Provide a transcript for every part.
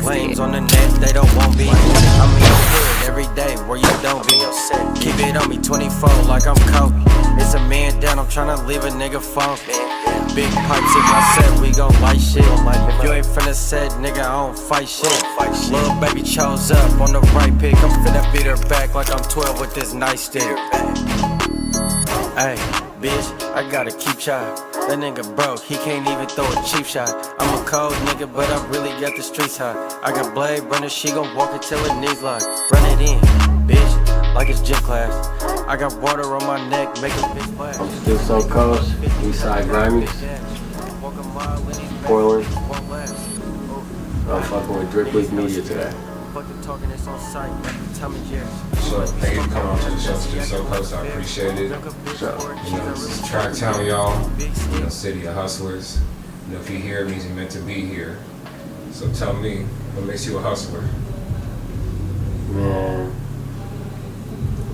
Flames on the net, they don't want me. I'm in your hood every day where you don't be. Keep it on me 24 like I'm Kobe. It's a man down, I'm tryna leave a nigga funky. Big pipes in my set, we gon' light shit. If you ain't finna set, nigga, I don't fight shit. Little baby chose up on the right pick. I'm finna beat her back like I'm 12 with this nightstick. Hey, bitch, I gotta keep trying. That nigga broke, he can't even throw a cheap shot. I'm a cold nigga, but I really got the streets hot. I got blade runner, she gon' walk it till her knees lock. Run it in, bitch, like it's gym class. I got water on my neck, make a bitch splash. I'm STEW SOCOAST, Eastside Grimies, Portland. I'm fucking with Drip Leak Media today. So, thank you for coming on to the show, STEW SOCOAST. I appreciate it. This is Track Town, y'all. City of hustlers. If you're here, it means you're meant to be here. So tell me, what makes you a hustler? Man,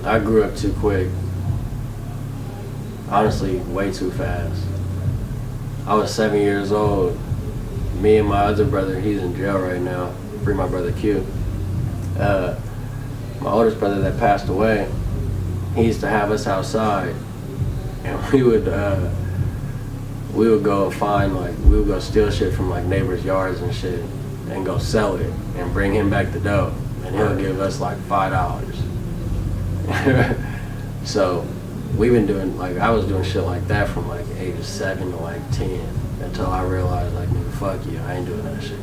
I grew up too quick. Honestly, way too fast. I was 7 years old. Me and my other brother, he's in jail right now. Free my brother Q. My oldest brother that passed away, he used to have us outside, and we would go find, like, we would go steal shit from like neighbors' yards and shit, and go sell it and bring him back the dough, and he'll give us like $5. So we've been doing, like, I was doing shit like that from like ages 7 to like 10 until I realized, like, nigga, fuck you, I ain't doing that shit.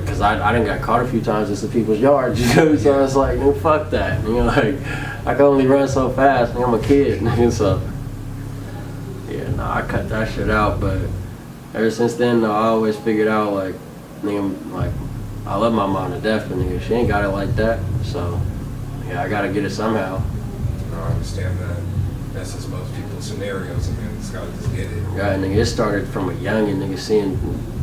Because I done got caught a few times in some people's yards, you know, so it's like, nigga, fuck that. You know, like, I can only run so fast, nigga, I'm a kid, nigga, so. Yeah, no, I cut that shit out, but ever since then, I always figured out, like, nigga, like, I love my mom to death, but nigga, she ain't got it like that, so, yeah, I gotta get it somehow. No, I understand that. That's just most people's scenarios, and just gotta just get it. Right, nigga, it started from a youngin', nigga, seeing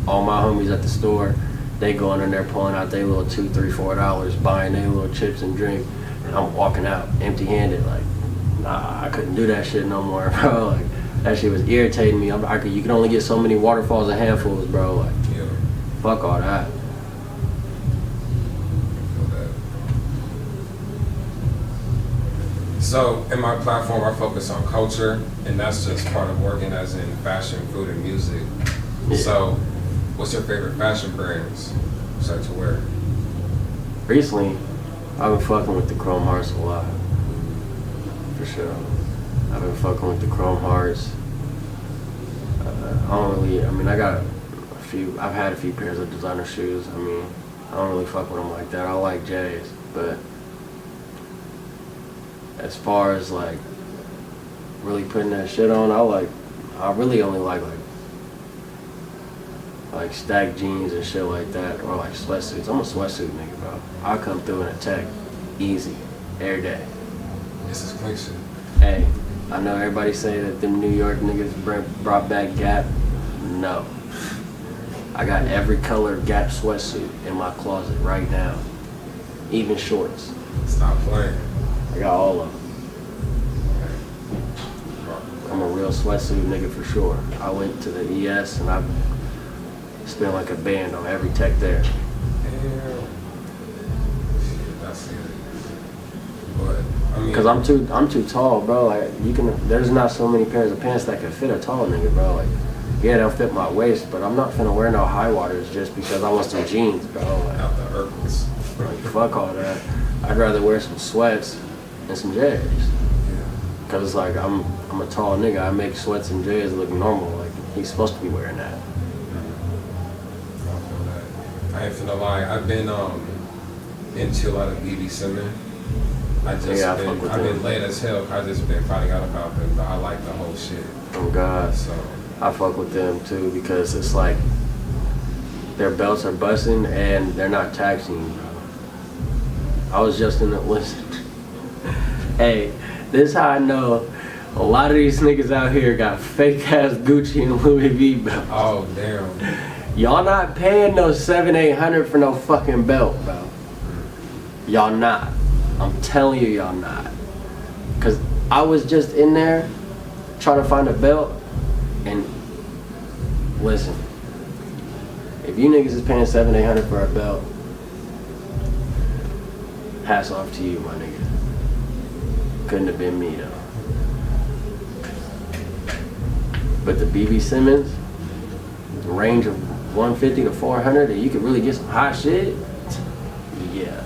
all my homies at the store. They going in there pulling out their little $2, $3, $4, buying their little chips and drink, and I'm walking out empty-handed. Like, nah, I couldn't do that shit no more, bro. Like, that shit was irritating me. You can only get so many waterfalls and handfuls, bro. Like, Yeah. fuck all that. So, in my platform, I focus on culture, and that's just part of working as in fashion, food, and music. Yeah. So, what's your favorite fashion brands to wear? Recently, I've been fucking with the Chrome Hearts a lot. For sure. I've been fucking with the Chrome Hearts. I got I've had a few pairs of designer shoes. I mean, I don't really fuck with them like that. I like J's, but as far as like really putting that shit on, I really only like stacked jeans and shit like that, or like sweatsuits. I'm a sweatsuit nigga, bro. I come through in a tech, easy, every day. This is quick shit. Hey, I know everybody say that them New York niggas brought back Gap. No. I got every color Gap sweatsuit in my closet right now. Even shorts. Stop playing. I got all of them. I'm a real sweatsuit nigga for sure. I went to the ES and I spent like a band on every tech there. Damn. Shit, that's it. But I mean, Cause I'm too tall, bro. Like there's not so many pairs of pants that can fit a tall nigga, bro. Like, yeah, they'll fit my waist, but I'm not finna wear no high waters just because I want some jeans, bro. Like, out the Urkels. like, fuck all that. I'd rather wear some sweats and some J's. Yeah. Cause it's like I'm a tall nigga. I make sweats and J's look normal. Like he's supposed to be wearing that. I ain't finna lie, I've been into a lot of BB Simmons. I've been late as hell. I just been finding out about them, but I like the whole shit. Oh God, So I fuck with them too because it's like their belts are busting and they're not taxing you, bro. I was just in the listen. Hey, this is how I know a lot of these niggas out here got fake ass Gucci and Louis V belts. oh damn. Y'all not paying no $700-800 for no fucking belt, bro. Y'all not. I'm telling you, y'all not. Cause I was just in there trying to find a belt, and listen, if you niggas is paying $700-800 for a belt, hats off to you, my nigga. Couldn't have been me though. But the BB Simmons, the range of 150 to 400, and you could really get some hot shit. Yeah,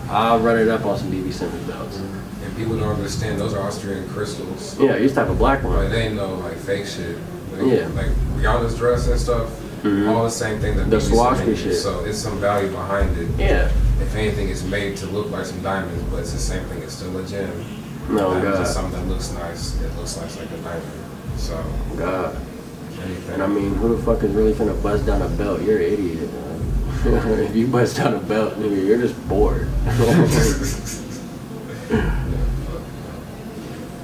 I'll run it up on some BB Simmons belts. And people don't understand those are Austrian crystals. Yeah, these type of black Like ones. they know like fake shit. Like, Yeah. Like Rihanna's dress and stuff. All the same thing that The BB Swarovski Simmons shit. is. So it's some value behind it. Yeah. If anything, it's made to look like some diamonds, but it's the same thing. It's still a gem. No, Diamonds God. is something that looks nice. It looks like a diamond. So God. anything. And I mean, who the fuck is really finna bust down a belt? You're an idiot. If you bust down a belt, nigga, you're just bored.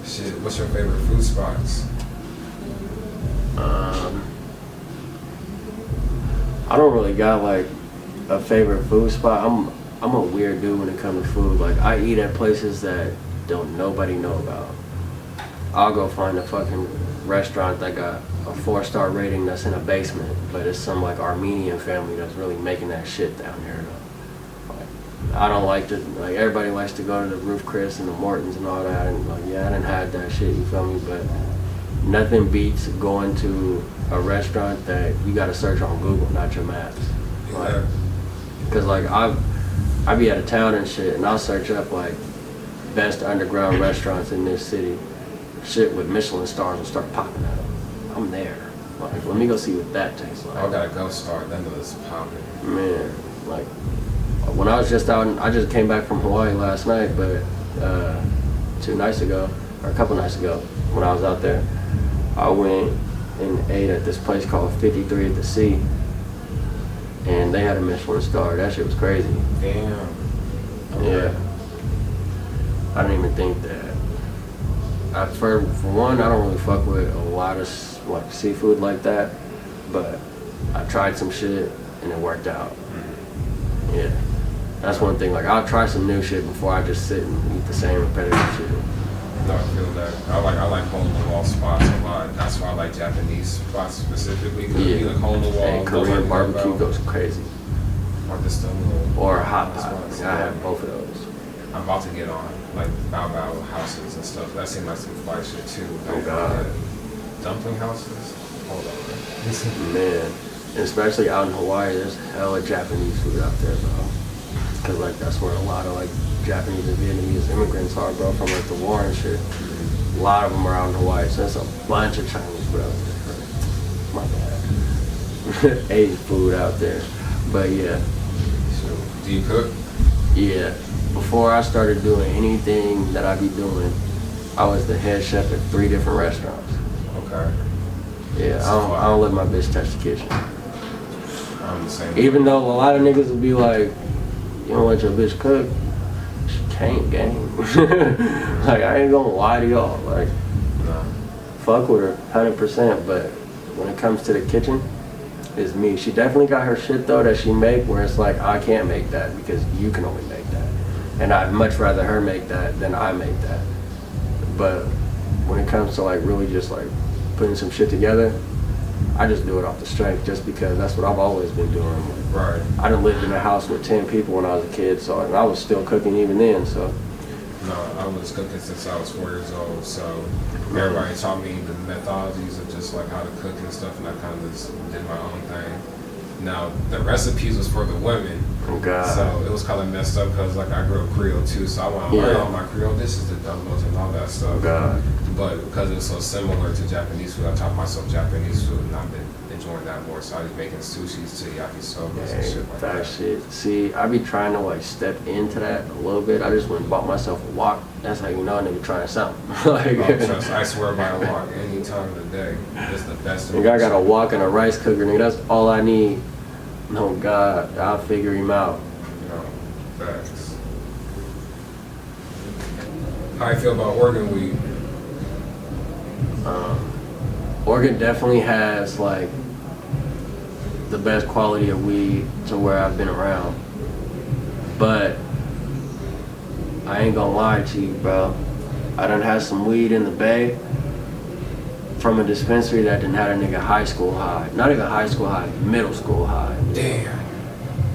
Shit, what's your favorite food spots? I don't really got like a favorite food spot. I'm a weird dude when it comes to food. Like I eat at places that don't nobody know about. I'll go find a fucking restaurant that got a 4-star rating that's in a basement, but it's some like Armenian family that's really making that shit down here. Like, I don't like to, like everybody likes to go to the Roof Chris and the Mortons and all that, and like yeah, I didn't have that shit, you feel me? But nothing beats going to a restaurant that you gotta search on Google, not your maps. Like, cause like I be out of town and shit, and I'll search up like best underground restaurants in this city. Shit with Michelin stars will start popping up. I'm there. Like, let me go see what that tastes like. I gotta go start. That was popping. Man, like when I was just out, I just came back from Hawaii last night, but 2 nights ago, or a couple nights ago, when I was out there, I went and ate at this place called 53 at the Sea, and they had a Michelin star. That shit was crazy. Damn. Yeah. I didn't even think that. For one, I don't really fuck with a lot of like seafood like that, but I tried some shit and it worked out. Yeah, that's one thing. Like I'll try some new shit before I just sit and eat the same repetitive shit. No, I feel that. I like hole in the wall spots a lot. That's why I like Japanese spots specifically. Cause you like hole in the wall. And Korean barbecue goes crazy. Or just a little. Or a hot pot. spots. I have both of those. I'm about to get on like bao houses and stuff. That seems like some fly shit too. Oh God. Dumpling houses. Hold on. Man, and especially out in Hawaii, there's hella Japanese food out there, bro. Cause like that's where a lot of like Japanese and Vietnamese immigrants are, bro, from like the war and shit. A lot of them are out in Hawaii, so there's a bunch of Chinese food out there. My bad. Asian food out there, but yeah. So, do you cook? Yeah. Before I started doing anything that I be doing, I was the head chef at 3 different restaurants. Okay. Yeah, I don't let my bitch touch the kitchen. I'm the same. Even though a lot of niggas would be like, you don't let your bitch cook, she can't, gang. Like, I ain't gonna lie to y'all. Like, No. fuck with her 100%, but when it comes to the kitchen, it's me. She definitely got her shit though that she make where it's like, I can't make that because you can only make that. And I'd much rather her make that than I make that. But when it comes to like really just like putting some shit together, I just do it off the strength just because that's what I've always been doing. Like, Right. I done lived in a house with 10 people when I was a kid, so and I was still cooking even then, so. No, I was cooking since I was 4 years old, so everybody taught me the methodologies of just like how to cook and stuff, and I kind of just did my own thing. Now, the recipes was for the women, Oh God. so it was kind of messed up because like I grew up Creole too, so I want to learn all my Creole dishes, the dumbbells and all that stuff. Oh God. But because it was so similar to Japanese food, I taught myself Japanese food, and I've been enjoying that more. So I was making sushis to yakisobas and shit like that. Shit. See, I be trying to like step into that a little bit. I just went and bought myself a wok. That's how you know a nigga trying something. Like, Oh, trust, I swear by a wok any time of the day. It's the best. nigga, I got a wok and a rice cooker, nigga. That's all I need. Oh God, I'll figure him out. No, facts. How you feel about Oregon weed? Oregon definitely has like the best quality of weed to where I've been around. But I ain't gonna lie to you, bro. I done had some weed in the Bay from a dispensary that didn't have a nigga high school high. Not even high school high, middle school high. Damn.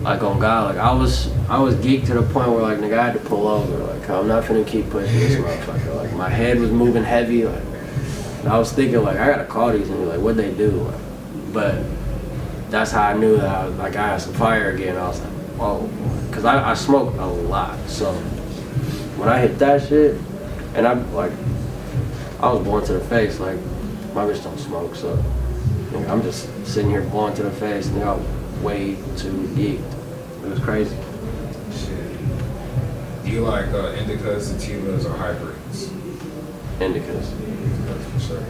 Like on God, like I was geeked to the point where like nigga I had to pull over. Like I'm not finna keep pushing this motherfucker. Like my head was moving heavy. Like I was thinking like I gotta call these niggas. Like what'd they do? Like, but that's how I knew that I was, like I had some fire again. I was like, whoa, because I smoked a lot. So when I hit that shit, and I was blowing to the face. Like my bitch don't smoke, so nigga, I'm just sitting here blowing to the face, and I was way too geeked. It was crazy. Shit. Do you like indicas, sativas, or hybrids? Indicas. Indicas for sure.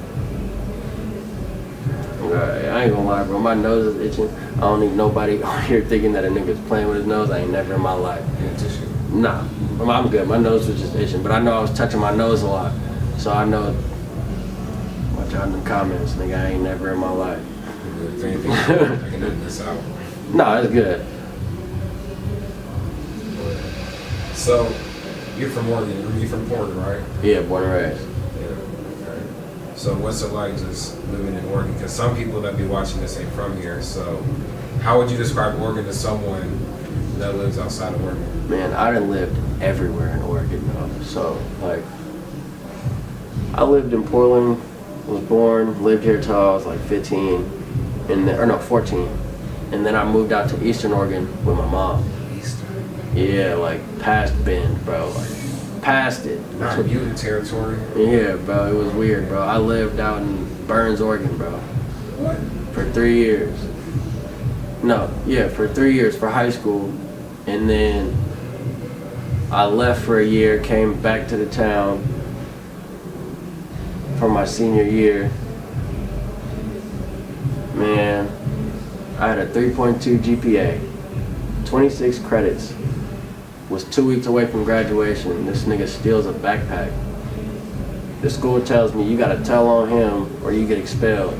Right, I ain't gonna lie, bro. My nose is itching. I don't need nobody on here thinking that a nigga's playing with his nose. I ain't never in my life. Yeah, tissue. Nah, I'm good. My nose was just itching, but I know I was touching my nose a lot, so I know. Watch out in the comments, nigga. I ain't never in my life. If anything, I can edit this out. Nah, it's good. So, you're from Oregon. You're from Portland, right? Yeah, born and raised. Yeah. Okay. So, what's it like just living in Oregon? Because some people that be watching this ain't from here. So, how would you describe Oregon to someone that lives outside of Oregon? Man, I done lived everywhere in Oregon, though. So, like, I lived in Portland, was born, lived here till I was like 15, and then, or no, 14. And then I moved out to Eastern Oregon with my mom. Eastern? Yeah, like past Bend, bro. Like, past it. Not Utah territory? Yeah, bro, it was weird, bro. I lived out in Burns, Oregon, bro. What? For 3 years. No, yeah, for 3 years for high school. And then I left for a year, came back to the town for my senior year. Man, I had a 3.2 GPA, 26 credits, was 2 weeks away from graduation. This nigga steals a backpack. The school tells me you gotta tell on him or you get expelled.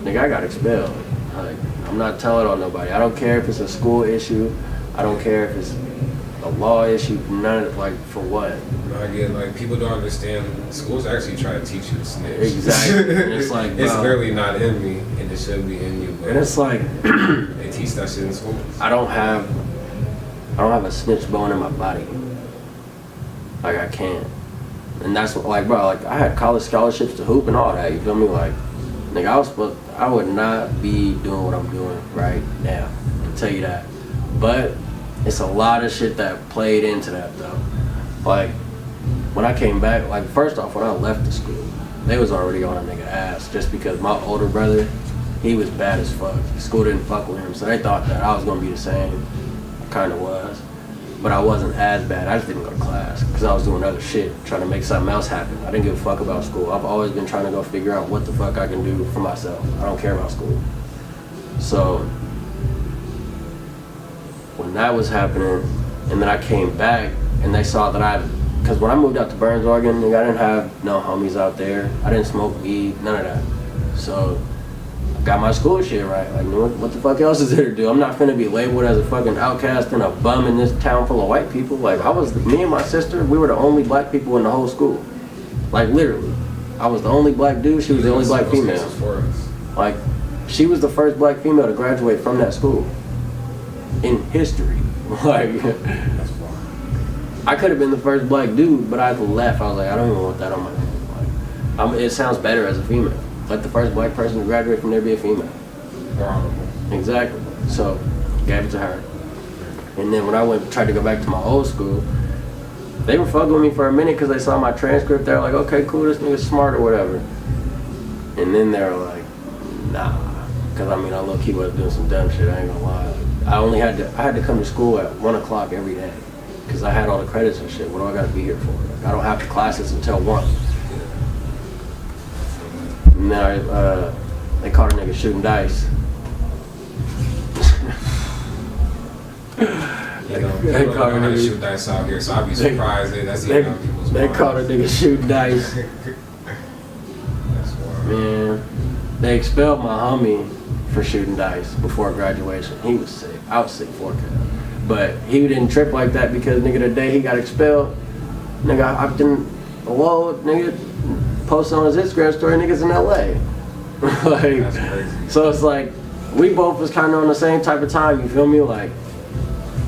Nigga, I got expelled. Like, I'm not telling on nobody. I don't care if it's a school issue. I don't care if it's a law issue. None of, like, for what? I get like people don't understand. Schools actually try to teach you to snitch. Exactly. And it's like, it's bro, literally not in me, and it shouldn't be in you. But and it's like they teach that shit in schools. I don't have a snitch bone in my body. Like I can't. And that's what, like, bro, like I had college scholarships to hoop and all that. You feel me? Like, nigga, I would not be doing what I'm doing right now. I can tell you that. But it's a lot of shit that played into that though. Like, when I came back, like first off, when I left the school, they was already on a nigga ass just because my older brother, he was bad as fuck. The school didn't fuck with him, so they thought that I was gonna be the same. I kinda was. But I wasn't as bad. I just didn't go to class because I was doing other shit, trying to make something else happen. I didn't give a fuck about school. I've always been trying to go figure out what the fuck I can do for myself. I don't care about school. So, when that was happening, and then I came back, and they saw that because when I moved out to Burns, Oregon, I didn't have no homies out there. I didn't smoke weed, none of that. So, I got my school shit right. Like, what the fuck else is there to do? I'm not finna be labeled as a fucking outcast and a bum in this town full of white people. Like, me and my sister, we were the only black people in the whole school. Like, literally. I was the only black dude, she was the only black female. Like, she was the first black female to graduate from that school. In history. Like, I could have been the first black dude, but I left. I was like, I don't even want that on my name. Like, it sounds better as a female. Let the first black person to graduate from there be a female. Exactly. So, gave it to her. And then when I tried to go back to my old school, they were fucking with me for a minute because they saw my transcript. They were like, okay, cool, this nigga's smart or whatever. And then they were like, nah. Because I mean, I low-key was doing some dumb shit, I ain't gonna lie. I had to come to school at 1 o'clock every day. Because I had all the credits and shit. What do I gotta be here for? Like, I don't have the classes until 1. And then they caught a nigga shooting dice. They caught a nigga shooting dice out here, so I'd be surprised that's even on people's minds. They caught a nigga shooting dice. That's wild. Man, they expelled my homie for shooting dice before graduation. He was sick. I was sick for it. But he didn't trip like that because, nigga, the day he got expelled, nigga, I hopped in the wall, nigga, posted on his Instagram story, niggas in LA. Like, That's crazy. so it's like, we both was kind of on the same type of time, you feel me? Like,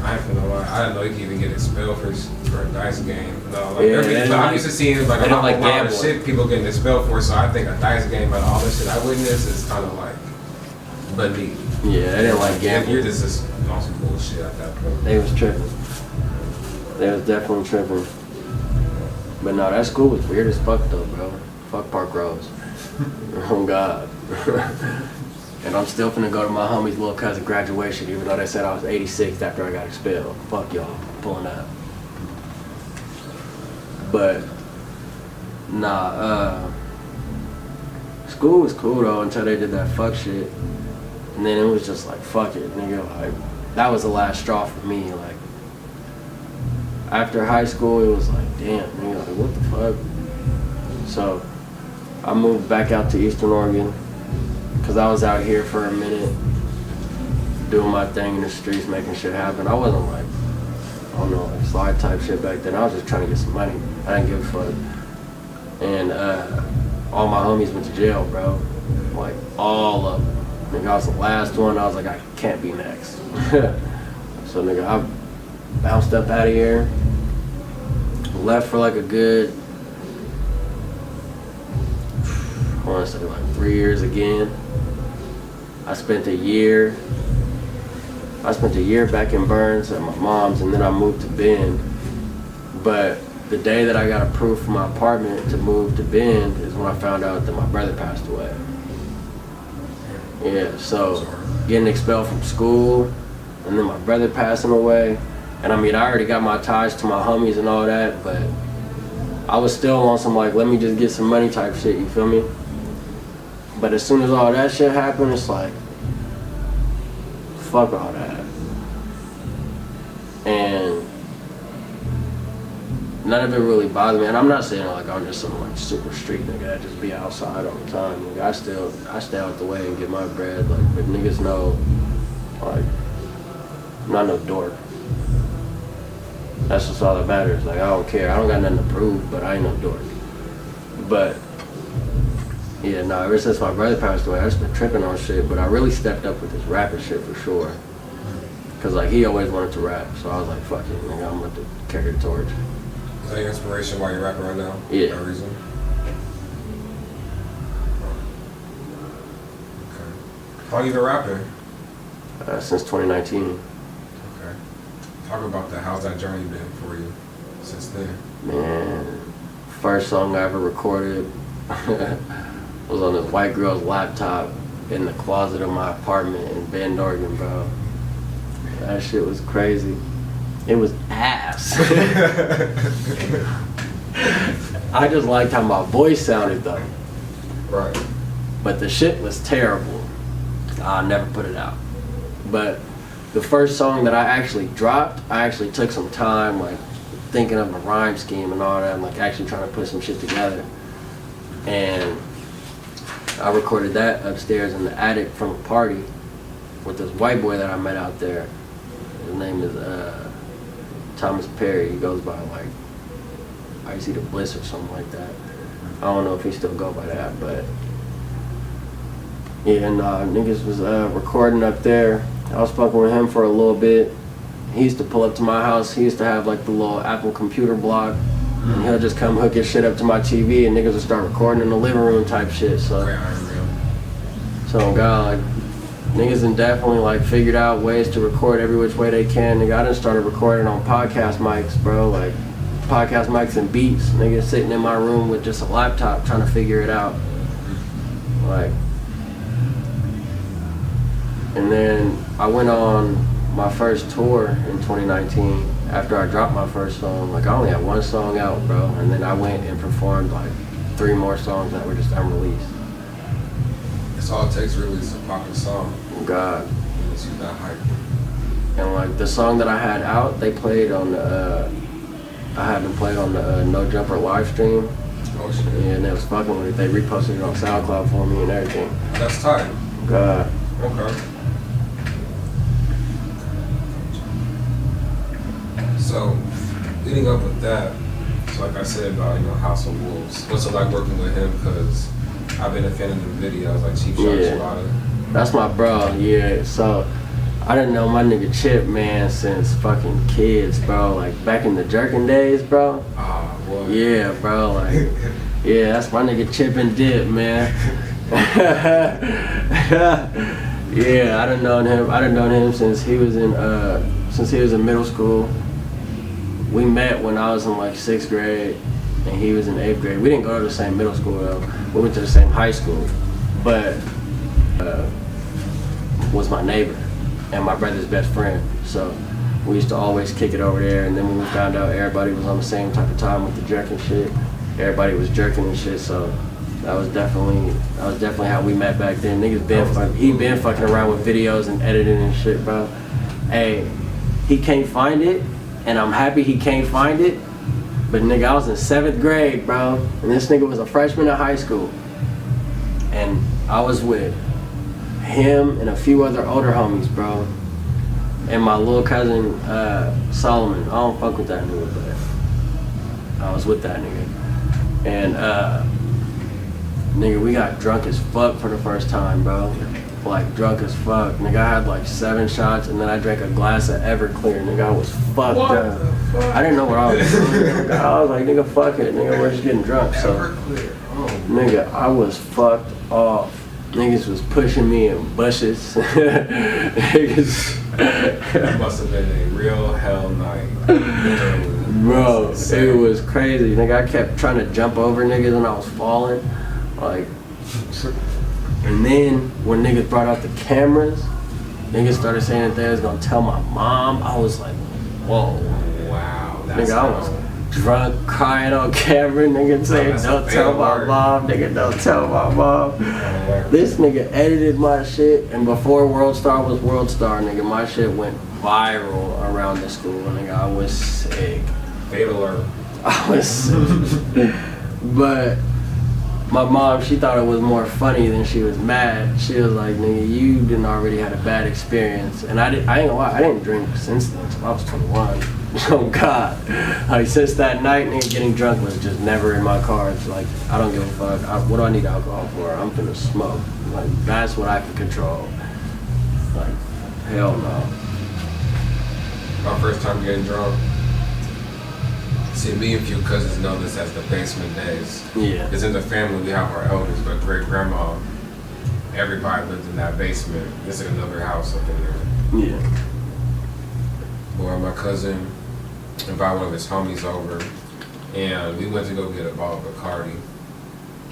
I ain't finna lie. I didn't know you could even get expelled for a dice game. No, like Yeah, I'm used to seeing like they a don't lot like more gambling. shit people getting expelled for. So I think a dice game, but all this shit I witnessed is kind of like beneath. yeah, they didn't like You're gambling. just on some bullshit at that point. They was tripping. They was definitely tripping. But no, that school was weird as fuck though, bro. Fuck Park Rose. Oh God. And I'm still finna go to my homie's little cousin graduation, even though they said I was 86 after I got expelled. Fuck y'all, I'm pulling up. But nah, school was cool though until they did that fuck shit. And then it was just like, fuck it, nigga. Like, that was the last straw for me. Like, after high school, it was like, damn, nigga, like, what the fuck? So, I moved back out to Eastern Oregon, because I was out here for a minute, doing my thing in the streets, making shit happen. I wasn't like, I don't know, like slide type shit back then. I was just trying to get some money. I didn't give a fuck. And all my homies went to jail, bro. Like, all of them. Nigga, I was the last one. I was like, I can't be next. So, nigga, I bounced up out of here. Left for like a good, I want to say like 3 years again. I spent a year back in Burns at my mom's, and then I moved to Bend. But the day that I got approved for my apartment to move to Bend is when I found out that my brother passed away. Yeah, so getting expelled from school, and then my brother passing away. And I mean, I already got my ties to my homies and all that, but I was still on some like, let me just get some money type shit, you feel me? But as soon as all that shit happened, it's like, fuck all that. And none of it really bothered me. And I'm not saying like I'm just some like super street nigga that just be outside all the time. Like, I stay out the way and get my bread. Like, but niggas know, like, I'm not no dork. That's just all that matters. Like, I don't care. I don't got nothing to prove, but I ain't no dork. But yeah, no, ever since my brother passed away, I just been tripping on shit, but I really stepped up with this rapping shit for sure. Cause like, he always wanted to rap, so I was like, fuck it, nigga, I'm going to carry the torch. Is that your inspiration while you're rapping right now? Yeah. For that reason? Okay. How long you been rapping? Since 2019. Okay. Talk about that. How's that journey been for you since then? Man, first song I ever recorded was on this white girl's laptop in the closet of my apartment in Bend, Oregon, bro. That shit was crazy. It was ass. I just liked how my voice sounded though. Right. But the shit was terrible. I'll never put it out. But the first song that I actually dropped, I actually took some time, like, thinking of a rhyme scheme and all that, and like actually trying to put some shit together. And I recorded that upstairs in the attic from a party with this white boy that I met out there. His name is Thomas Perry. He goes by like Icy the Bliss or something like that. I don't know if he still go by that, but yeah, and niggas was recording up there. I was fucking with him for a little bit. He used to pull up to my house. He used to have like the little Apple computer block, and he'll just come hook his shit up to my TV, and niggas would start recording in the living room type shit. So God, like, niggas done definitely like figured out ways to record every which way they can. Nigga, I done started recording on podcast mics, bro. Like, podcast mics and beats. Nigga sitting in my room with just a laptop trying to figure it out. Like, and then I went on my first tour in 2019 after I dropped my first song. Like, I only had one song out, bro, and then I went and performed like 3 more songs that were just unreleased. That's all it takes really is a popular song. God. Once you that hype. And like the song that I had out, they played on the I had them played on the No Jumper live stream. Oh shit. Yeah, and they was fucking with it. They reposted it on SoundCloud for me and everything. That's tight. God. Okay. So, leading up with that, So like I said about, House of Wolves, what's it like working with him? Because I've been a fan of the videos, like Cheap Shot, yeah. That's my bro, yeah. So I didn't know my nigga Chip, man, since fucking kids, bro. Like back in the jerking days, bro. Ah, boy. Yeah, bro, like, yeah, that's my nigga Chip and Dip, man. Yeah, I done known him since he was in middle school. We met when I was in like 6th grade and he was in 8th grade. We didn't go to the same middle school though. We went to the same high school, but was my neighbor and my brother's best friend. So we used to always kick it over there. And then when we found out everybody was on the same type of time with the jerking shit, everybody was jerking and shit. So that was definitely how we met back then. Niggas he been fucking around with videos and editing and shit, bro. Hey, he can't find it, and I'm happy he can't find it. But nigga, I was in 7th grade, bro, and this nigga was a freshman in high school, and I was with him and a few other older homies, bro, and my little cousin Solomon. I don't fuck with that nigga, but I was with that nigga, and nigga, we got drunk as fuck for the first time, bro. Like drunk as fuck. Nigga, I had like 7 shots and then I drank a glass of Everclear. Nigga, I was fucked up. I didn't know what I was doing. I was like, nigga, fuck it. Nigga, we're just getting drunk. So, nigga, I was fucked off. Niggas was pushing me in bushes. Niggas. That must have been a real hell night. Bro, it was crazy. Nigga, I kept trying to jump over niggas and I was falling. Like, and then when niggas brought out the cameras, niggas started saying that they was gonna tell my mom. I was like, whoa. Wow. Nigga, I was drunk, crying on camera. Nigga saying, don't tell my mom. Nigga, don't tell my mom. This nigga edited my shit, and before World Star was World Star, nigga, my shit went viral around the school. Nigga, I was sick. Fatal alert. I was sick. But my mom, she thought it was more funny than she was mad. She was like, nigga, you didn't already had a bad experience. And I ain't gonna lie, I didn't drink since then until I was 21. Oh God. Like since that night, nigga, getting drunk was just never in my cards. Like, I don't give a fuck. What do I need alcohol for? I'm finna smoke. Like, that's what I can control. Like, hell no. My first time getting drunk. See, me and a few cousins know this as the basement days. Yeah. Because in the family, we have our elders, but great-grandma, everybody lived in that basement. There's another house up in there. Yeah. Or my cousin invited one of his homies over, and we went to go get a bottle of Bacardi.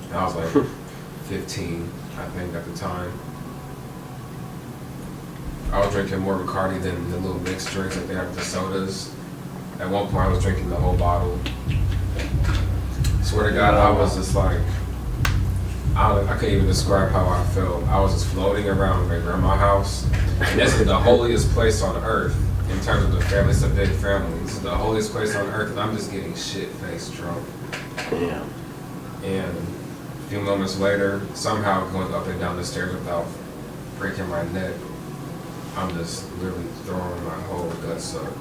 And I was like 15, I think, at the time. I was drinking more Bacardi than the little mixed drinks that they have with the sodas. At one point, I was drinking the whole bottle. Swear to God, I was just like, I can't even describe how I felt. I was just floating around my grandma's house. And this is the holiest place on earth in terms of the family. It's a big family. This is the holiest place on earth, and I'm just getting shit-faced drunk. Damn. And a few moments later, somehow going up and down the stairs without breaking my neck, I'm just literally throwing my whole guts up.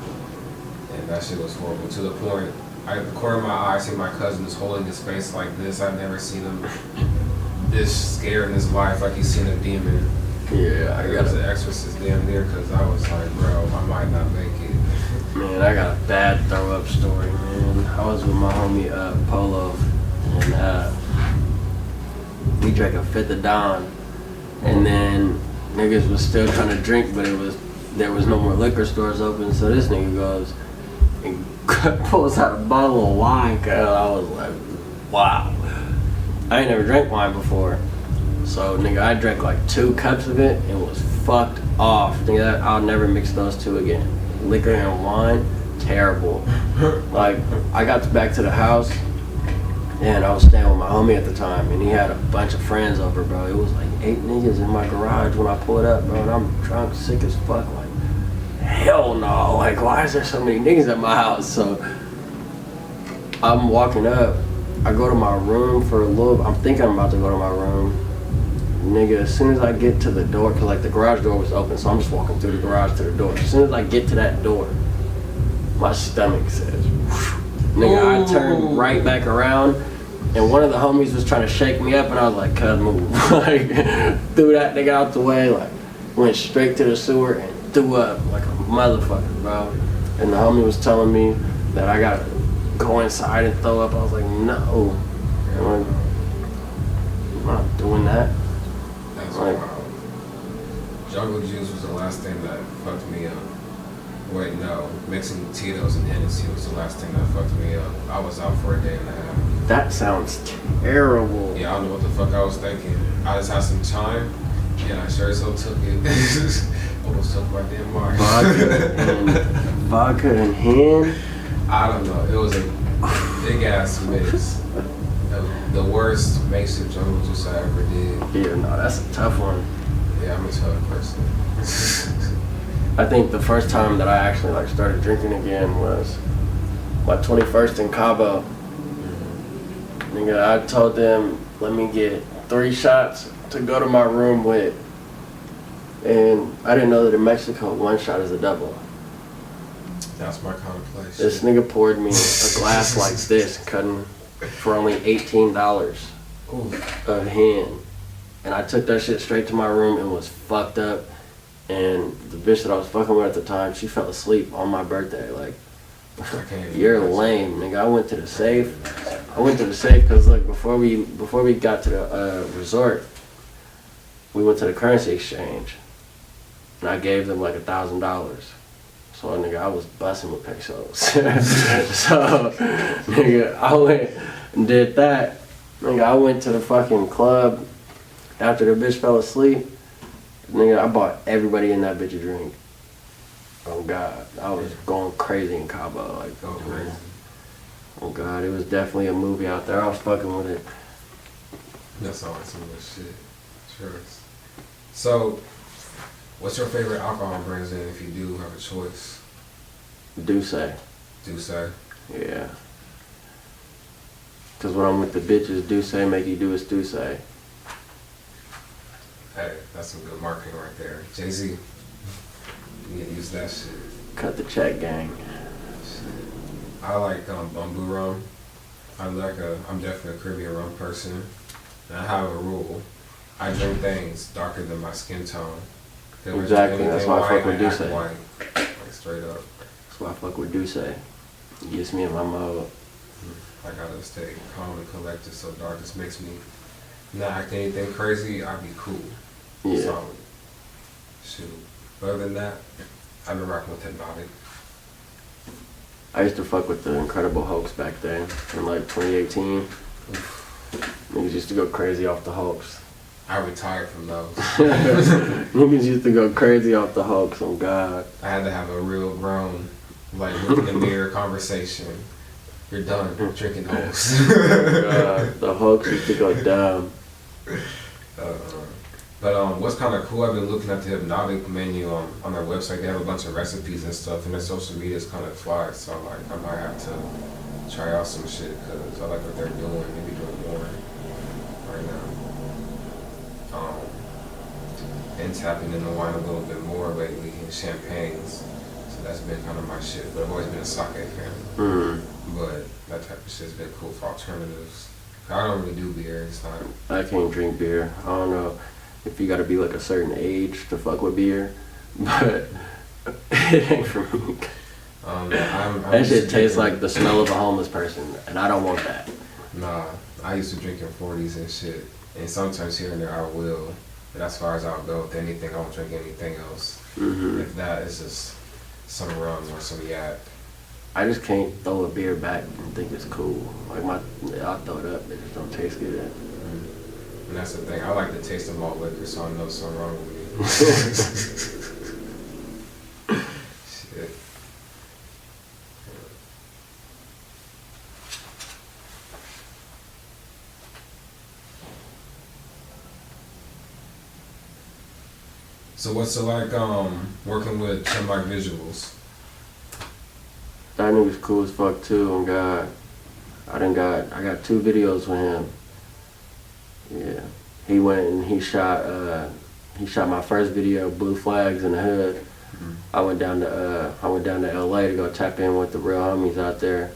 And that shit was horrible. To the point, at the corner of my eye, I see my cousin is holding his face like this. I've never seen him this scared in his life, like he's seen a demon. Yeah, I got an exorcist damn near, because I was like, bro, I might not make it. Man, I got a bad throw up story, man. I was with my homie Polo, and we drank a 5th of Don, and then niggas was still trying to drink, but there was no more liquor stores open, so this nigga goes and pulls out a bottle of wine. Cause I was like, wow. I ain't never drank wine before. So nigga, I drank like 2 cups of it and was fucked off. Nigga, I'll never mix those two again. Liquor and wine, terrible. Like, I got back to the house and I was staying with my homie at the time, and he had a bunch of friends over, bro. It was like 8 niggas in my garage when I pulled up, bro, and I'm drunk, sick as fuck. Like, hell no, like, why is there so many niggas at my house? So I'm walking up, I go to my room for a little, I'm thinking I'm about to go to my room. Nigga, as soon as I get to the door, cause like the garage door was open, so I'm just walking through the garage to the door. As soon as I get to that door, my stomach says, whoosh. Nigga, I turned right back around, and one of the homies was trying to shake me up, and I was like, "Cuz, move!" Like, threw that nigga out the way, like, went straight to the sewer and threw up like a motherfucker, bro. And the homie was telling me that I gotta go inside and throw up. I was like, no, I'm not doing that. That's Like, wild. Jungle juice was the last thing that fucked me up. Wait, no. Mixing Tito's and Hennessy was the last thing that fucked me up. I was out for a day and a half. that sounds terrible. Yeah, I don't know what the fuck I was thinking. I just had some time, and I sure as hell took it. Almost took my damn mark. Vodka and hen. I don't know. It was a big ass mix. The worst makeshift jungle juice I ever did. Yeah, no, that's a tough one. Yeah, I'm a tough person. I think the first time that I actually like started drinking again was my 21st in Cabo. Nigga, I told them, let me get 3 shots to go to my room with. And I didn't know that in Mexico, 1 shot is a double. That's my kind of place. This nigga poured me a glass like this, cutting for only $18 Ooh. of hen. And I took that shit straight to my room and was fucked up. And the bitch that I was fucking with at the time, she fell asleep on my birthday. Like, you're lame, nigga. I went to the safe because like before we got to the resort, we went to the currency exchange, and I gave them like $1,000. So nigga, I was busting with pesos. So nigga, I went and did that. Nigga, I went to the fucking club after the bitch fell asleep. Nigga, I bought everybody in that bitch a drink. Oh God, I was going crazy in Cabo. Like, Go crazy. oh God, it was definitely a movie out there. I was fucking with it. That's always some good shit. Sure. So, what's your favorite alcohol brands then, if you do have a choice? Douce. Do say. Yeah. Cause when I'm with the bitches, Douce make you do a Douce. Hey, that's some good marketing right there. Jay-Z, you need to use that shit. Cut the check, gang. I like bamboo rum. I'm definitely a Caribbean rum person. And I have a rule. I drink things darker than my skin tone. If I Exactly, drink that's anything why I fuck with white, Douce. act white. Like straight up. That's why I fuck with Douce. It gets me in my mode. I gotta stay calm and collected, so dark just makes me not act anything crazy. I'd be cool. Yeah. Solid. Shoot. But other than that, I've been rocking with Hypnotic. I used to fuck with the Incredible Hulks back then, in like 2018. Niggas used to go crazy off the Hulks. I retired from those. Niggas used to go crazy off the Hulks, oh God. I had to have a real grown, like, look in the mirror conversation. You're done drinking those. The Hulks used to go dumb. But what's kind of cool, I've been looking at the Hypnotic menu on their website. They have a bunch of recipes and stuff, and their social media is kind of fly. So like, I might have to try out some shit because I like what they're doing. Maybe doing more right now. And tapping into wine a little bit more lately, and champagnes. So that's been kind of my shit. But I've always been a sake fan. But that type of shit's been cool for alternatives. I don't really do beer. It's not. I can't drink beer. I don't know if you gotta be like a certain age to fuck with beer, but it ain't for me. That shit tastes like the smell of a homeless person, and I don't want that. Nah, I used to drink in 40s and shit. And sometimes here and there I will. But as far as I'll go with anything, I won't drink anything else. If that is just some rum or some yak. I just can't throw a beer back and think it's cool. Like I'll throw it up, it just don't taste good. And that's the thing. I like the taste of malt liquor, so I know something wrong with me. Shit. So what's it like working with Tim like Visuals? That nigga's cool as fuck too, on God. I got 2 videos with him. Yeah. He went and he shot my first video, Blue Flags in the Hood. I went down to LA to go tap in with the real homies out there.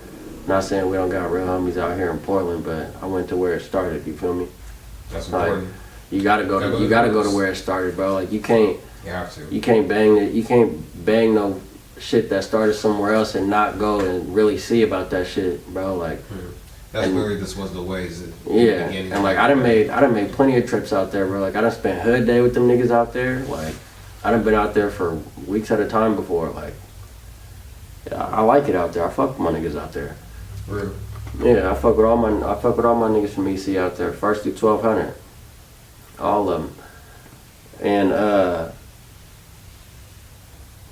Not saying we don't got real homies out here in Portland, but I went to where it started. You feel me? That's Like, important. you gotta go to where it started, bro. Like you can't bang no shit that started somewhere else and not go and really see about that shit, bro. Like That's really just was the ways. Yeah, and like I done made plenty of trips out there, bro. Like I done spent hood day with them niggas out there. Like I done been out there for weeks at a time before. Like yeah, I like it out there. I fuck with my niggas out there. Real. Yeah, I fuck with all my niggas from EC out there. First through 1200, all of them. And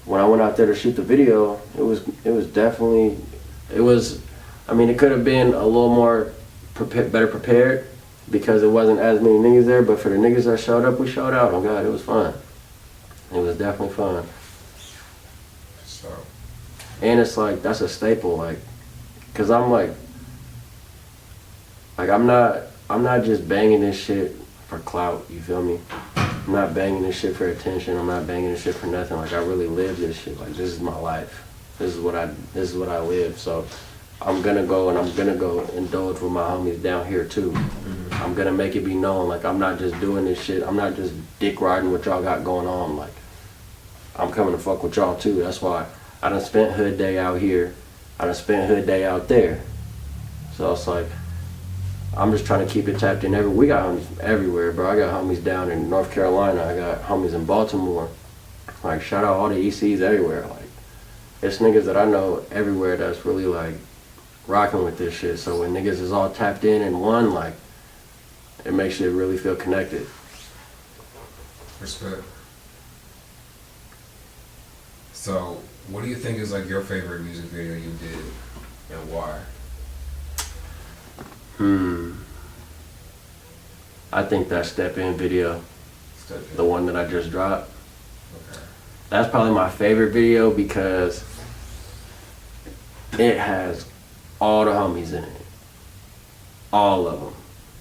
when I went out there to shoot the video, it was definitely. I mean, it could have been a little more better prepared because there wasn't as many niggas there. But for the niggas that showed up, we showed out. Oh God, it was fun. It was definitely fun. So. And it's like that's a staple, like, cause I'm I'm not just banging this shit for clout. You feel me? I'm not banging this shit for attention. I'm not banging this shit for nothing. Like I really live this shit. Like this is my life. This is what I live. So. I'm gonna go indulge with my homies down here too. Mm-hmm. I'm gonna make it be known, like I'm not just doing this shit. I'm not just dick riding what y'all got going on. Like I'm coming to fuck with y'all too. That's why I done spent hood day out here. I done spent hood day out there. So it's like I'm just trying to keep it tapped in. We got homies everywhere, bro. I got homies down in North Carolina. I got homies in Baltimore. Like shout out all the ECs everywhere. Like it's niggas that I know everywhere that's really like rocking with this shit. So when niggas is all tapped in one, like it makes you really feel connected. Respect. So what do you think is like your favorite music video you did and why? I think that Step In video, the one that I just dropped. Okay. That's probably my favorite video because it has all the homies in it. All of them.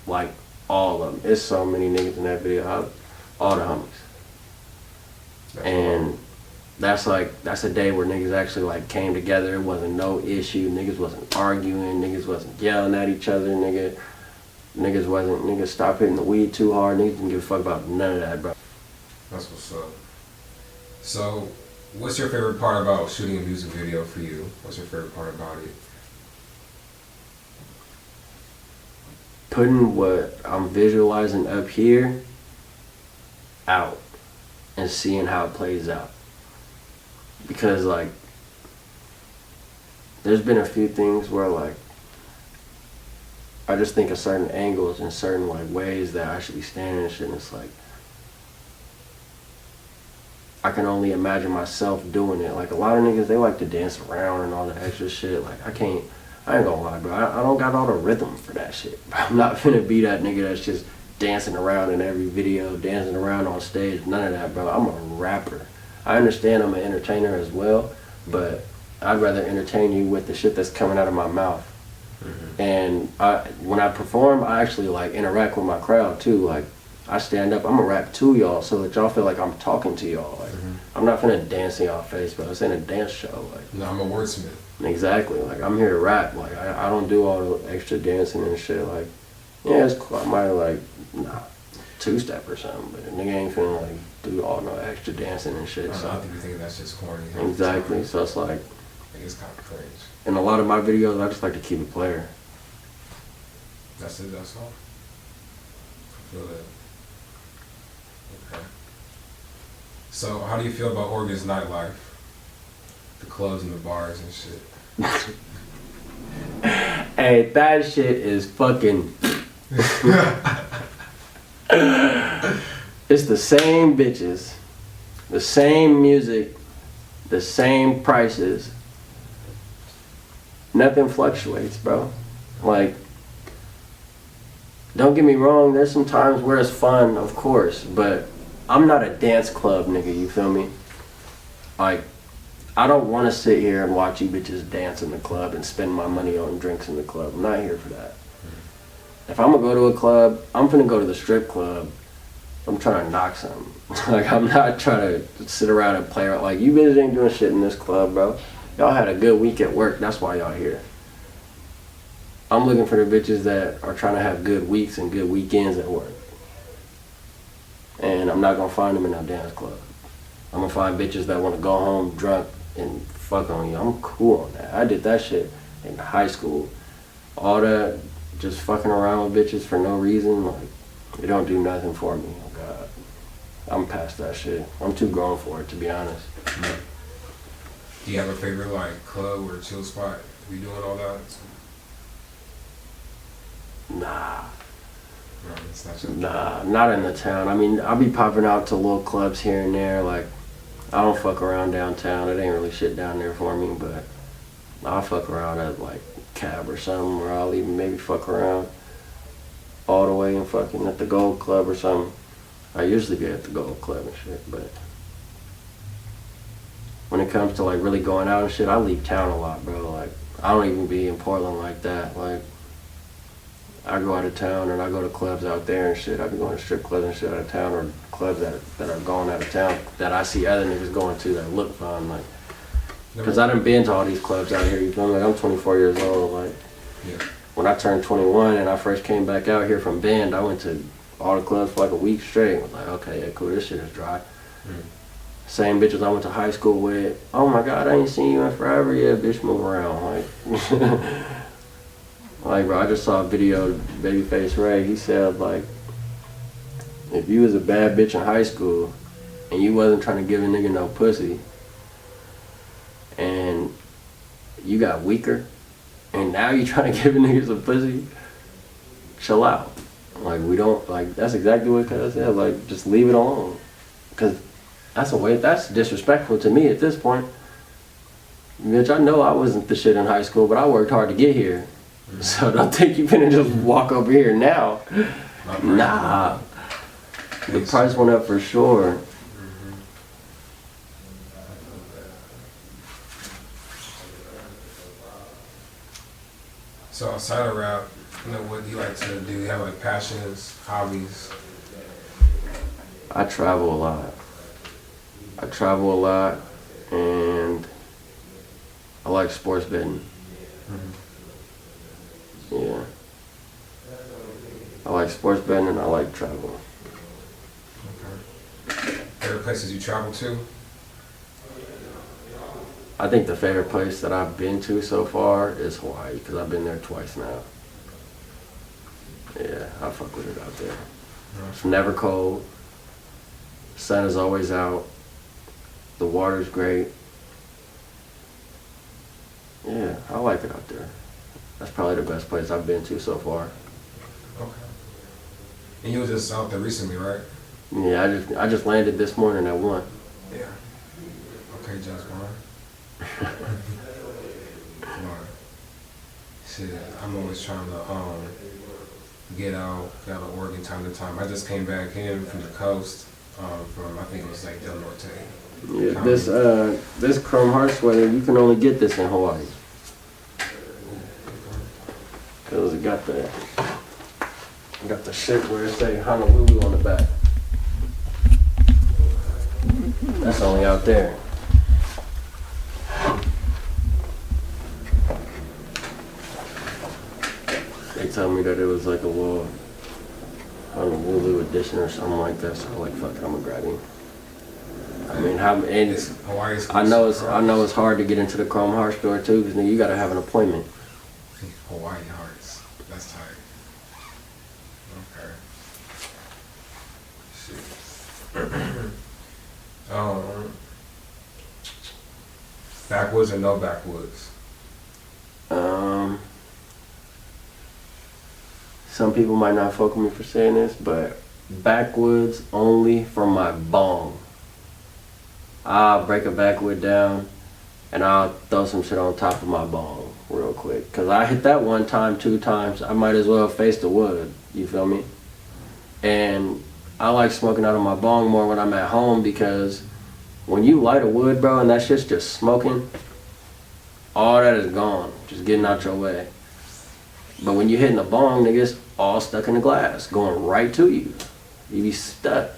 Like, all of them. It's so many niggas in that video. All the homies. And that's a day where niggas actually like came together. It wasn't no issue. Niggas wasn't arguing. Niggas wasn't yelling at each other. Niggas stopped hitting the weed too hard. Niggas didn't give a fuck about none of that, bro. That's what's up. So, what's your favorite part about shooting a music video for you? What's your favorite part about it? Putting what I'm visualizing up here out and seeing how it plays out. Because like there's been a few things where like I just think of certain angles and certain like ways that I should be standing and shit, and it's like I can only imagine myself doing it. Like a lot of niggas, they like to dance around and all that extra shit. Like I ain't gonna lie, bro. I don't got all the rhythm for that shit. I'm not finna be that nigga that's just dancing around in every video, dancing around on stage. None of that, bro. I'm a rapper. I understand I'm an entertainer as well, but I'd rather entertain you with the shit that's coming out of my mouth. Mm-hmm. And when I perform, I actually like interact with my crowd too. Like I stand up, I'm gonna rap to y'all so that y'all feel like I'm talking to y'all. Like I'm not finna dance in y'all face, but it's in a dance show. Like No, I'm a wordsmith. Exactly. Like I'm here to rap. Like I don't do all the extra dancing and shit. Like yeah, it's cool. I might like two-step or something, but a nigga ain't finna like do all no extra dancing and shit. I think you think that's just corny. Exactly. So it's like I think it's kind of cringe. In a lot of my videos, I just like to keep it player. That's it. That's all. I feel that. Okay. So, how do you feel about Oregon's nightlife? The clubs and the bars and shit. Hey, that shit is fucking. It's the same bitches, the same music, the same prices. Nothing fluctuates, bro. Like, don't get me wrong, there's some times where it's fun, of course, but I'm not a dance club nigga, you feel me? Like, I don't want to sit here and watch you bitches dance in the club and spend my money on drinks in the club. I'm not here for that. If I'm gonna go to a club, I'm finna go to the strip club. I'm trying to knock something. Like, I'm not trying to sit around and play around. Like, you bitches ain't doing shit in this club, bro. Y'all had a good week at work. That's why y'all here. I'm looking for the bitches that are trying to have good weeks and good weekends at work. And I'm not gonna find them in no dance club. I'm gonna find bitches that wanna go home drunk and fuck on you. I'm cool on that. I did that shit in high school. All that, just fucking around with bitches for no reason, like, it don't do nothing for me. Oh God. I'm past that shit. I'm too grown for it, to be honest. Yeah. Do you have a favorite like club or chill spot? We doing all that? Nah. No, it's not your Nah, not in the town. I mean, I'll be popping out to little clubs here and there. Like, I don't fuck around downtown. It ain't really shit down there for me, but I'll fuck around at like Cab or something, or I'll even maybe fuck around all the way and fucking at the Gold Club or something. I usually be at the Gold Club and shit, but when it comes to like really going out and shit, I leave town a lot, bro. Like, I don't even be in Portland like that. Like, I go out of town and I go to clubs out there and shit. I be going to strip clubs and shit out of town, or clubs that are going out of town that I see other niggas going to that look fun. Like, because I done been to all these clubs out here. You feel me? Like, I'm 24 years old. Like, Yeah. when I turned 21 and I first came back out here from Bend, I went to all the clubs for like a week straight. I was like, okay, yeah, cool, this shit is dry. Same bitches I went to high school with. Oh my God, I ain't seen you in forever. Yeah, bitch, move around. Like, like, bro, I just saw a video of Babyface Ray. He said, like, if you was a bad bitch in high school and you wasn't trying to give a nigga no pussy and you got weaker and now you trying to give a nigga some pussy, chill out. Like, we don't, like, that's exactly what Cuz said. Like, just leave it alone. Because that's disrespectful to me at this point. Bitch, I know I wasn't the shit in high school, but I worked hard to get here. So don't think you finna just walk over here now. Nah. The price went up for sure. So outside of rap, you know, what do you like to do? You have like passions, hobbies? I travel a lot. And I like sports betting. Yeah. I like sports betting and I like travel. Okay. Favorite places you travel to? I think the favorite place that I've been to so far is Hawaii, because I've been there twice now. Yeah, I fuck with it out there. It's never cold. Sun is always out. The water's great. Yeah, I like it out there. That's probably the best place I've been to so far. Okay. And you were just out there recently, right? Yeah, I just landed this morning at 1. Yeah. Okay, Josh Warren. Shit, I'm always trying to get out of Oregon time to time. I just came back in from the coast, from I think it was like Del Norte. Yeah, this Chrome Heart sweater, you can only get this in Hawaii. Cause it got the shit where it say Honolulu on the back. That's only out there. They told me that it was like a little Honolulu edition or something like that. So I'm like, fuck it, I'm gonna grab him. I mean, Hawaii's I know it's hard to get into the Chrome Heart store too, because you gotta have an appointment. Hawaii Hearts. That's tight. Okay. Shit. Backwoods or no backwoods? Some people might not fuck with me for saying this, but backwoods only for my bong. I'll break a backwood down and I'll throw some shit on top of my bong real quick. Cause I hit that 1 time, 2 times, I might as well face the wood, you feel me? And I like smoking out of my bong more when I'm at home, because when you light a wood, bro, and that shit's just smoking, all that is gone, just getting out your way. But when you hitting the bong, nigga, it's all stuck in the glass, going right to you. You be stuck.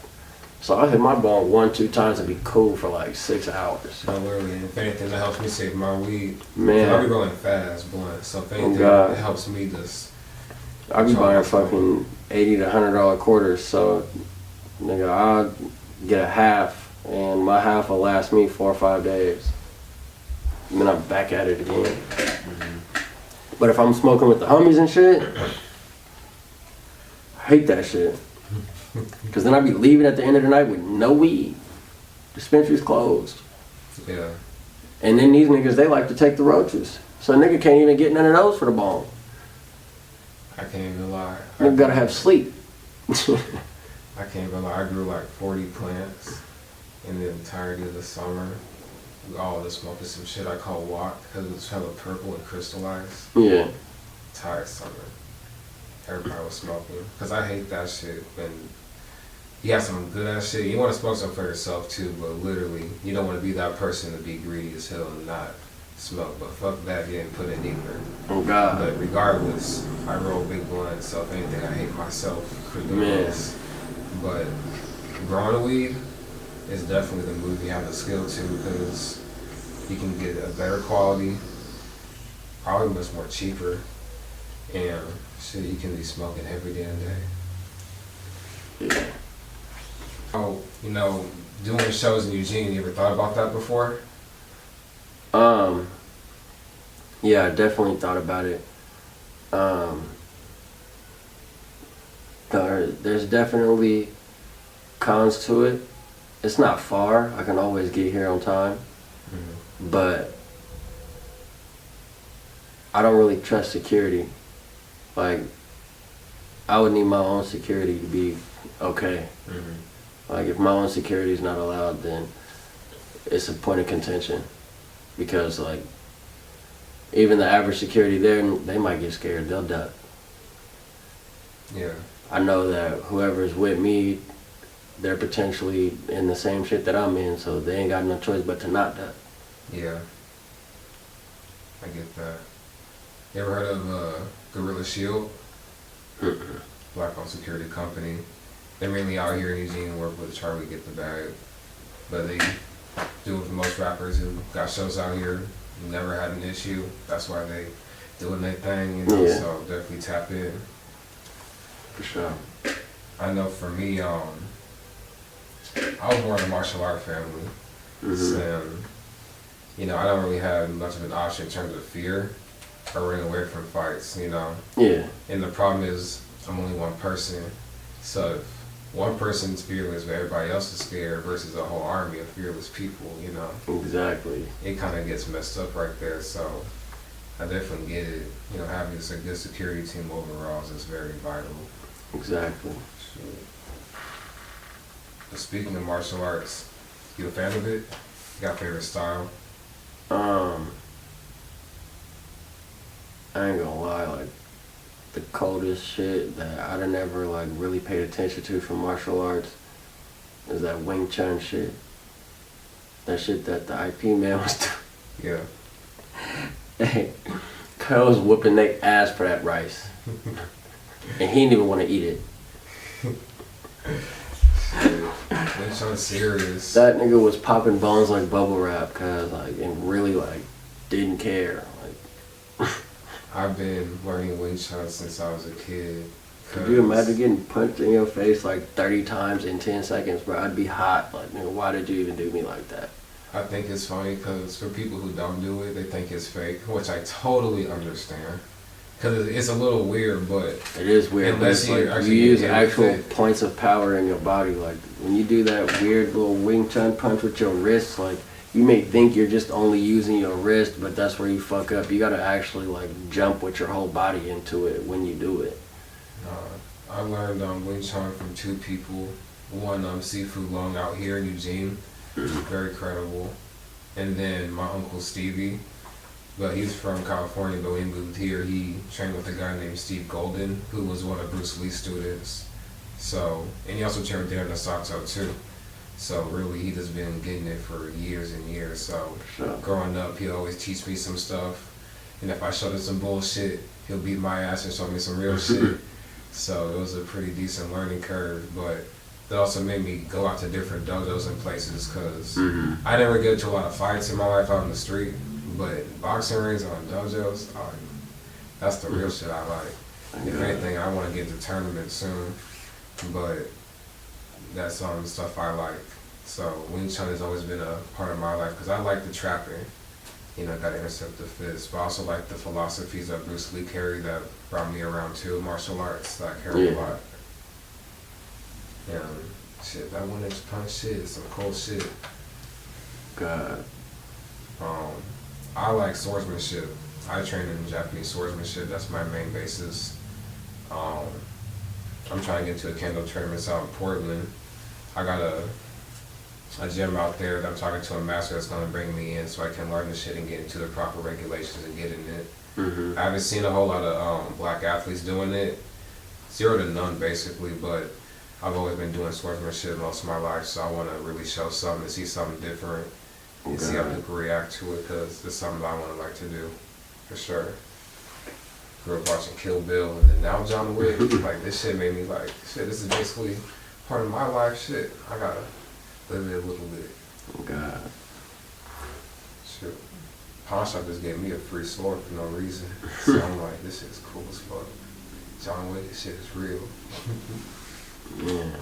So I hit my bong 1-2 times and be cool for like 6 hours. No, literally, and if anything, that helps me save my weed. Man. I'll be rolling fast, blunt. So if anything, God. it helps me just. I be buying fucking $80 to $100 quarters, so nigga, I'll get a half, and my half will last me 4 or 5 days. And then I'm back at it again. But if I'm smoking with the homies and shit, I hate that shit. Cause then I be leaving at the end of the night with no weed. Dispensary's closed. Yeah. And then these niggas, they like to take the roaches. So a nigga can't even get none of those for the bong. I can't even lie. Nigga gotta have sleep. I can't even lie. I grew like 40 plants in the entirety of the summer. We all just smoking some shit I call walk because it was hella purple and crystallized. Yeah. Entire summer. Everybody was smoking. Because I hate that shit. When you have some good ass shit, you want to smoke some for yourself too, but literally, you don't want to be that person to be greedy as hell and not smoke. But fuck that, you didn't put in either. Oh God. But regardless, I roll big blunts, so if anything, I hate myself for doing this. But growing weed is definitely the move you have the skill to, because you can get a better quality, probably much more cheaper, and shit, you can be smoking every damn day. Yeah. Oh, you know, doing shows in Eugene, you ever thought about that before? Yeah, I definitely thought about it. There's definitely cons to it. It's not far. I can always get here on time. Mm-hmm. But I don't really trust security. Like, I would need my own security to be okay. Mm-hmm. Like, if my own security is not allowed, then it's a point of contention. Because, like, even the average security there, they might get scared. They'll duck. Yeah. I know that whoever's with me, they're potentially in the same shit that I'm in, so they ain't got no choice but to not duck. Yeah. I get that. You ever heard of Gorilla Shield? Black-owned security company. They're mainly out here in Eugene and work with Charlie Get the Bag. But they do it for most rappers who got shows out here, never had an issue. That's why they doing their thing, you know, Yeah. so definitely tap in. For sure. I know for me, I was born in a martial art family. And, you know, I don't really have much of an option in terms of fear or running away from fights, you know. Yeah. And the problem is, I'm only one person. So if one person's fearless, but everybody else is scared versus a whole army of fearless people, you know. Exactly. It kind of gets messed up right there. So I definitely get it. You know, having a good security team overall is very vital. Exactly. But speaking of martial arts, you a fan of it? You got a favorite style? I ain't gonna lie, like, the coldest shit that I done never, like, really paid attention to from martial arts is that Wing Chun shit. That shit that the IP man was doing. Yeah. Hey, Kyle was whooping their ass for that rice. And he didn't even want to eat it. Wing Chun serious. That nigga was popping bones like bubble wrap, cause like, and really like didn't care. Like, I've been learning Wing Chun since I was a kid. could you imagine getting punched in your face like 30 times in 10 seconds, bro? I'd be hot. Like, nigga, why did you even do me like that? I think it's funny because for people who don't do it, they think it's fake, which I totally understand. Because it's a little weird, but It is weird, but unless it's you're like, actually you use getting actual fit. points of power in your body. Like, when you do that weird little Wing Chun punch with your wrists, like, you may think you're just only using your wrist, but that's where you fuck up. You gotta actually, like, jump with your whole body into it when you do it. I learned Wing Chun from two people. One, Sifu Long out here in Eugene, very credible. And then my uncle Stevie, but he's from California, but when he moved here, he trained with a guy named Steve Golden, who was one of Bruce Lee's students. So, and he also trained with Darren Sato too. So really, he just been getting it for years and years. So Sure. growing up, he'll always teach me some stuff. And if I showed him some bullshit, he'll beat my ass and show me some real shit. So it was a pretty decent learning curve, but that also made me go out to different dojos and places, because Mm-hmm. I never get into a lot of fights in my life out in the street, but boxing rings on dojos, that's the real shit I like. If anything, I want to get to tournaments soon, but that's stuff I like. So Wing Chun has always been a part of my life, because I like the trapping, you know, gotta intercept the fist, but I also like the philosophies that Bruce Lee carried that brought me around too, martial arts that I carry a lot. Shit, that 1-inch punch shit is some cool shit. God. I like swordsmanship. I train in Japanese swordsmanship. That's my main basis. I'm trying to get to a kendo tournament out in Portland. I got a gym out there that I'm talking to a master that's going to bring me in so I can learn the shit and get into the proper regulations and get in it. Mm-hmm. I haven't seen a whole lot of black athletes doing it. 0 to none, basically, but I've always been doing swordsmanship most of my life, so I want to really show something and see something different and see how people react to it, because it's something I want to like to do, for sure. Grew up watching Kill Bill, and then now John Wick. Like, this shit made me like, shit, this is basically part of my life. Shit, I gotta live it a little bit. God. Shit. Pawn Shop just gave me a free sword for no reason. So I'm like, this shit is cool as fuck. John Wick, this shit is real. Yeah.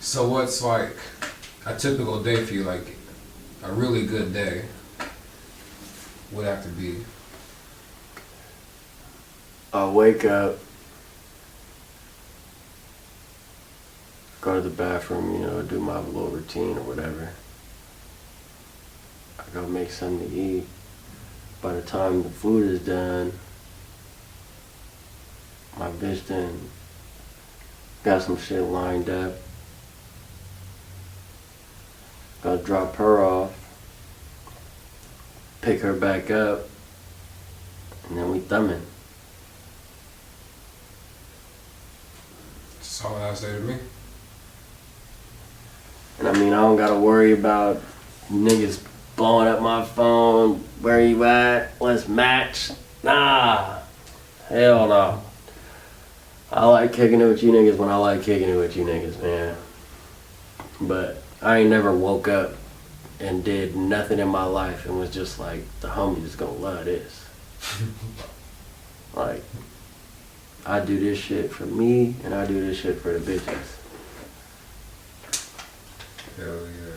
So what's like a typical day for you, like a really good day would have to be? I'll wake up, go to the bathroom, you know, do my little routine or whatever. I go make something to eat. By the time the food is done, my bitch done got some shit lined up. Gotta drop her off, pick her back up, and then we thumbing. Solid ass day to me. And I mean, I don't gotta worry about niggas blowing up my phone. Where you at? Let's match. Nah. Hell no. I like kicking it with you niggas when I like kicking it with you niggas, man. But I ain't never woke up and did nothing in my life and was just like, the homies is gonna love this. Like, I do this shit for me and I do this shit for the bitches. Hell yeah.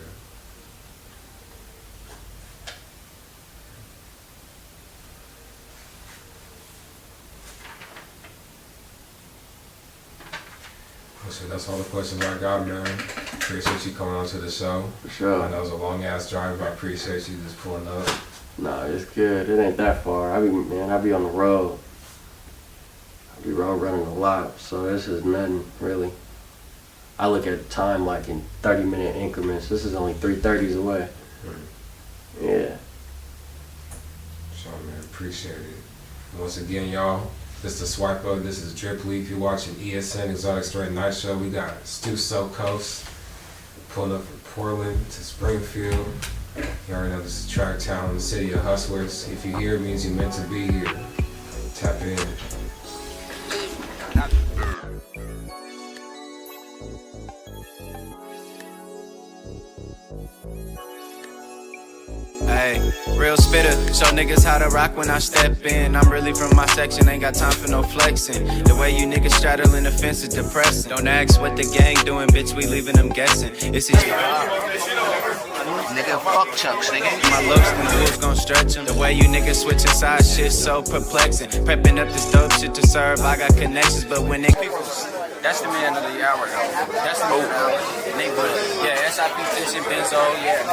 Well, shit, that's all the questions I got, man. Appreciate you coming on to the show. For sure. I know it was a long ass drive, but I appreciate you just pulling up. Nah, it's good. It ain't that far. I be on the road. I be road running a lot, so this is nothing really. I look at time like in 30-minute increments. This is only 3:30s away. Yeah. So, man, appreciate it. Once again, y'all, this is Swipe Up. This is Drip League. If you're watching ESN Exotic Straight Nightshow, we got STEW SOCOAST pulling up from Portland to Springfield. You already know this is Track Town, the city of hustlers. If you're here, it means you're meant to be here. Tap in. Hey, real spitter, show niggas how to rock when I step in. I'm really from my section, ain't got time for no flexing. The way you niggas straddling the fence is depressing. Don't ask what the gang doing, bitch, we leaving them guessing. It's easy. Nigga, fuck Chucks, nigga. My looks and moves gon' stretch them. The way you niggas switching sides, shit so perplexing. Prepping up this dope shit to serve, I got connections, but when they that's the man of the hour, though. That's the man of the hour. Yeah, SIP fishing, Benzo, yeah.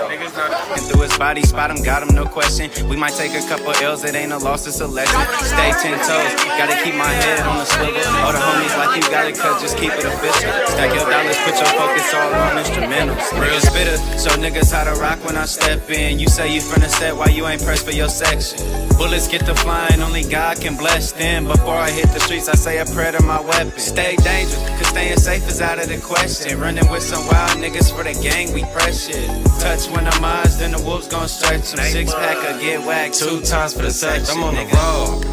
Niggas know through his body, spot him, got him, no question. We might take a couple L's, it ain't a loss, it's a lesson. Stay 10 toes, gotta keep my head on the swivel. All the homies like you got it, cause just keep it official. Stack your dollars, put your focus all on instrumentals. Real spitter, show niggas how to rock when I step in. You say you from the set, why you ain't pressed for your section? Bullets get to flying, only God can bless them. Before I hit the streets, I say a prayer to my weapon. Stay dangerous, cause staying safe is out of the question. Running with some wild niggas for the gang, we press shit. Touch one of mine, then the wolves gon' stretch them. 6-pack or get whacked 2 times for the section. I'm on the road.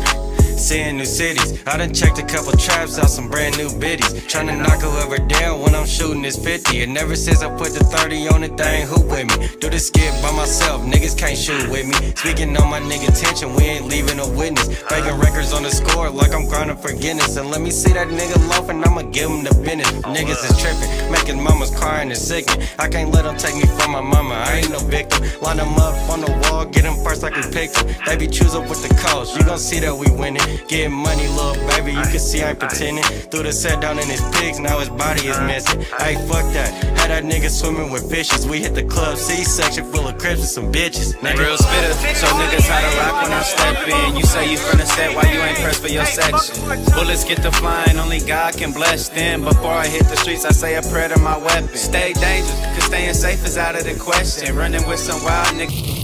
seeing new cities. I done checked a couple traps out, some brand new biddies. Tryna knock whoever down when I'm shooting this 50. And ever since I put the 30 on it, they ain't hoop with me. Do the skit by myself, niggas can't shoot with me. Speaking on my nigga tension, we ain't leaving a witness. Breaking records on the score like I'm grinding for Guinness. And let me see that nigga loafing, I'ma give him the business. Niggas is tripping, making mamas crying and sickening. I can't let them take me from my mama, I ain't no victim. Line them up on the wall, get them first like we picked them. They be choosing with the coach, you gon' see that we winning. Getting money, little baby, you can see I ain't pretending. Threw the set down in his pigs, now his body is missing. Hey, fuck that, had that nigga swimming with fishes. We hit the club C-section full of crips and some bitches. Nigga. Real spitter, show niggas how to rock when I step in. You say you from the set, why you ain't pressed for your section? Bullets get to flying, only God can bless them. Before I hit the streets, I say a prayer to my weapon. Stay dangerous, cause staying safe is out of the question. Running with some wild niggas.